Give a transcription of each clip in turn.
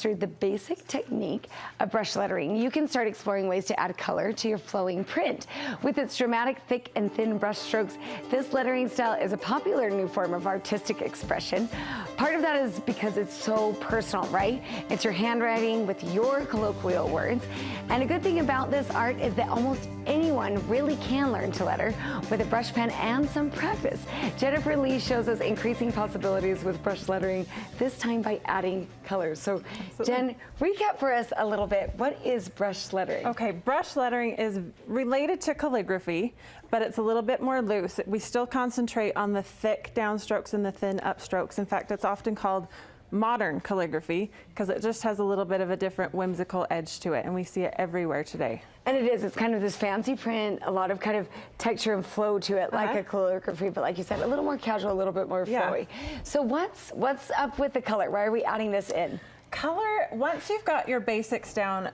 mastered the basic technique of brush lettering, you can start exploring ways to add color to your flowing print. With its dramatic, thick and thin brush strokes, this lettering style is a popular new form of artistic expression. Part of that is because it's so personal, right? It's your handwriting with your colloquial words. And a good thing about this art is that almost anyone really can learn to letter with a brush pen and some practice. Jennifer Lee shows us increasing possibilities with brush lettering, this time by adding colors. So Jen, recap for us a little bit. What is brush lettering? Okay, brush lettering is related to calligraphy, but it's a little bit more loose. We still concentrate on the thick downstrokes and the thin upstrokes. In fact, it's often called modern calligraphy because it just has a little bit of a different whimsical edge to it, and we see it everywhere today. And it is, it's kind of this fancy print, a lot of kind of texture and flow to it, like a calligraphy, but like you said, a little more casual, a little bit more flowy. So what's up with the color? Why are we adding this in? Color, once you've got your basics down,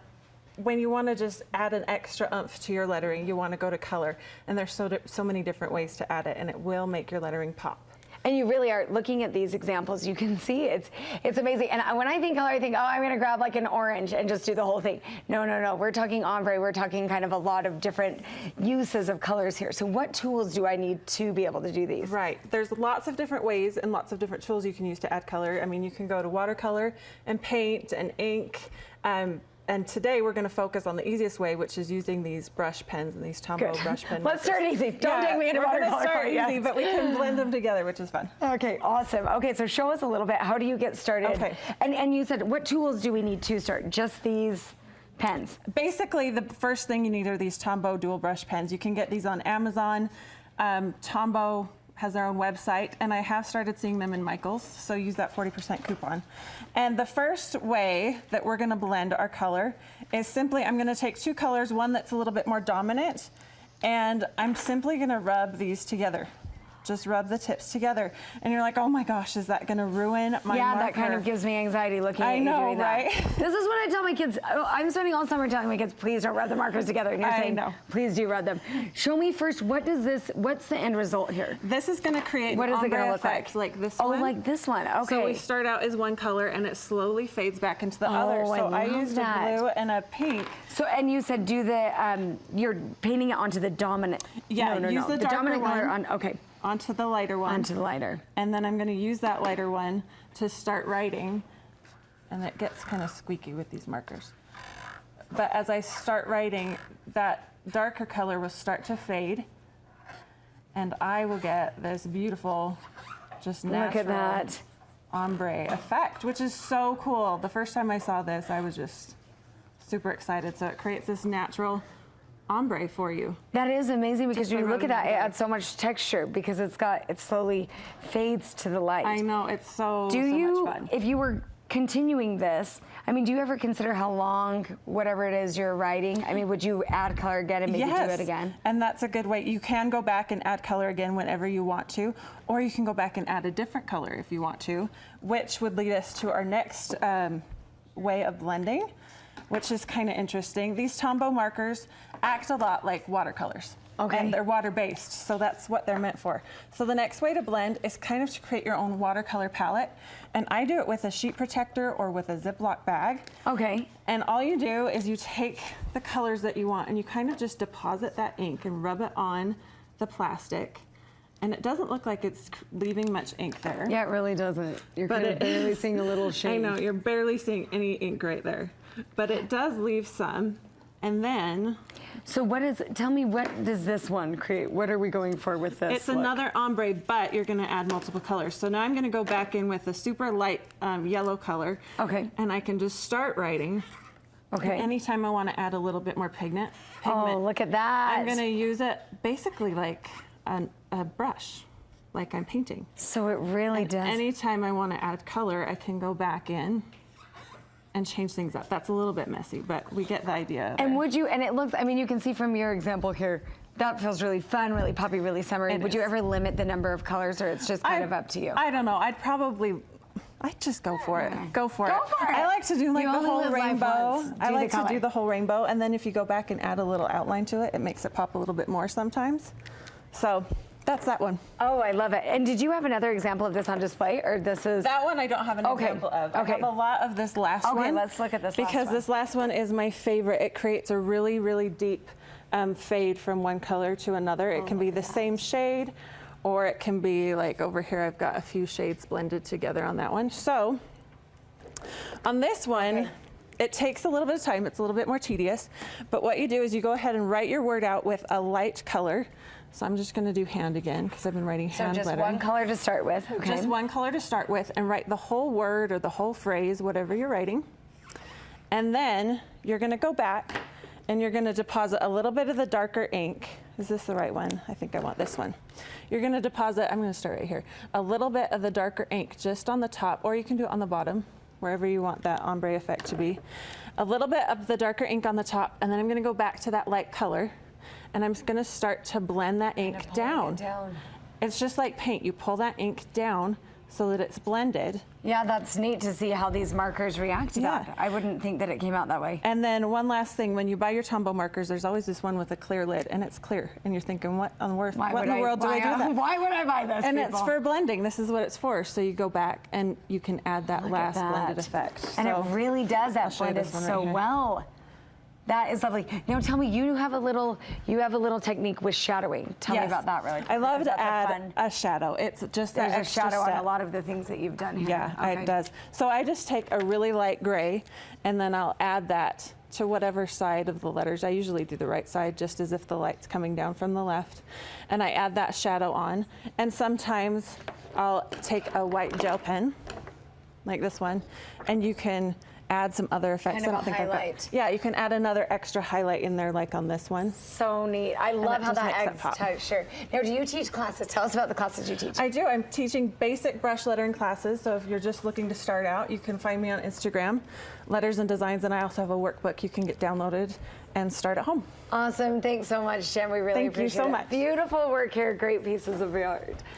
when you want to just add an extra oomph to your lettering, you want to go to color, and there's so many different ways to add it, and it will make your lettering pop. And you really are looking at these examples. You can see it's amazing. And when I think color, I think, oh, I'm going to grab like an orange and just do the whole thing. No, no, no. We're talking ombre. We're talking kind of a lot of different uses of colors here. So what tools do I need to be able to do these? Right. There's lots of different ways and lots of different tools you can use to add color. I mean, you can go to watercolor and paint and ink. And today we're going to focus on the easiest way, which is using these brush pens and these Tombow brush pens. Let's start easy. Don't take me into watercolor. We're going to start easy, but we can blend them together, which is fun. Okay, awesome. Okay, so show us a little bit. How do you get started? Okay. And you said, what tools do we need to start? Just these pens? Basically, the first thing you need are these Tombow dual brush pens. You can get these on Amazon. Tombow has their own website, and I have started seeing them in Michael's, so use that 40% coupon. And the first way that we're gonna blend our color is simply, I'm gonna take two colors, one that's a little bit more dominant, and I'm simply gonna rub these together. Just rub the tips together. And you're like, oh my gosh, is that gonna ruin my marker? That kind of gives me anxiety looking at you doing that. Right? This is what I tell my kids. I'm spending all summer telling my kids, please don't rub the markers together. And you're saying, no, please do rub them. Show me first, what's the end result here? This is gonna create what an is it gonna ombre look effect, like this one. Oh, like this one, okay. So we start out as one color and it slowly fades back into the other. So I used a blue and a pink. So, and you said do the, you're painting it onto the dominant. Yeah, use the dominant color on, okay. Onto the lighter one. Onto the lighter. And then I'm going to use that lighter one to start writing. And it gets kind of squeaky with these markers. But as I start writing, that darker color will start to fade. And I will get this beautiful, just natural look at that ombre effect, which is so cool. The first time I saw this, I was just super excited. So it creates this natural ombre for you. That is amazing because when you look at that, it adds so much texture because it slowly fades to the light. I know, it's so much fun. If you were continuing this, I mean, do you ever consider how long, whatever it is you're writing? I mean, would you add color again and maybe do it again? And that's a good way. You can go back and add color again whenever you want to, or you can go back and add a different color if you want to, which would lead us to our next way of blending, which is kind of interesting. These Tombow markers act a lot like watercolors. Okay. And they're water-based, so that's what they're meant for. So the next way to blend is kind of to create your own watercolor palette. And I do it with a sheet protector or with a Ziploc bag. Okay. And all you do is you take the colors that you want and you kind of just deposit that ink and rub it on the plastic. And it doesn't look like it's leaving much ink there. Yeah, it really doesn't. You're kind of barely seeing a little shade. I know, you're barely seeing any ink right there. But it does leave some. And then... So tell me, what does this one create? What are we going for with this? It's another ombre, but you're gonna add multiple colors. So now I'm gonna go back in with a super light yellow color. Okay. And I can just start writing. Okay. And anytime I wanna add a little bit more pigment. Oh, look at that. I'm gonna use it basically like a brush, like I'm painting. So it really does. Anytime I wanna add color, I can go back in and change things up. That's a little bit messy, but we get the idea. And it looks, I mean, you can see from your example here, that feels really fun, really poppy, really summery. Would you ever limit the number of colors, or it's just kind of up to you? I don't know, I'd just go for it. Go for it. I like to do like the whole rainbow. I like to do the whole rainbow, and then if you go back and add a little outline to it, it makes it pop a little bit more sometimes. So That's that one. Oh, I love it. And did you have another example of this on display, or this is? That one I don't have an example of. Okay. I have a lot of this last one. Okay, let's look at this last because one. this last one is my favorite. It creates a really, really deep fade from one color to another. It can be the same shade, or it can be like over here, I've got a few shades blended together on that one. So on this one, it takes a little bit of time. It's a little bit more tedious, but what you do is you go ahead and write your word out with a light color. So I'm just going to do hand again because I've been writing hand lettering. So just one color to start with. Okay. Just one color to start with, and write the whole word or the whole phrase, whatever you're writing. And then you're going to go back and you're going to deposit a little bit of the darker ink. Is this the right one? I think I want this one. You're going to deposit, I'm going to start right here, a little bit of the darker ink just on the top, or you can do it on the bottom, wherever you want that ombre effect to be. A little bit of the darker ink on the top, and then I'm going to go back to that light color. And I'm going to start to blend that ink down. It's just like paint. You pull that ink down so that it's blended. Yeah, that's neat to see how these markers react to that. I wouldn't think that it came out that way. And then one last thing, when you buy your Tombow markers, there's always this one with a clear lid, and it's clear. And you're thinking, what in the world do I do that? Why would I buy this, And it's for blending. This is what it's for. So you go back and you can add that last blended effect. And it really does that blended so well. That is lovely. Now tell me, you have a little technique with shadowing. Tell me about that really quick. I love to add a shadow. It's just there's a shadow on a lot of the things that you've done here. Yeah, it does. So I just take a really light gray and then I'll add that to whatever side of the letters. I usually do the right side just as if the light's coming down from the left. And I add that shadow on. And sometimes I'll take a white gel pen, like this one, and you can add some other effects. Kind of a highlight. Yeah, you can add another extra highlight in there, like on this one. So neat. I love how that adds texture. Now, do you teach classes? Tell us about the classes you teach. I do. I'm teaching basic brush lettering classes. So if you're just looking to start out, you can find me on Instagram, Letters and Designs, and I also have a workbook you can get downloaded and start at home. Awesome. Thanks so much, Jen. We really appreciate it. Thank you so much. Beautiful work here. Great pieces of art.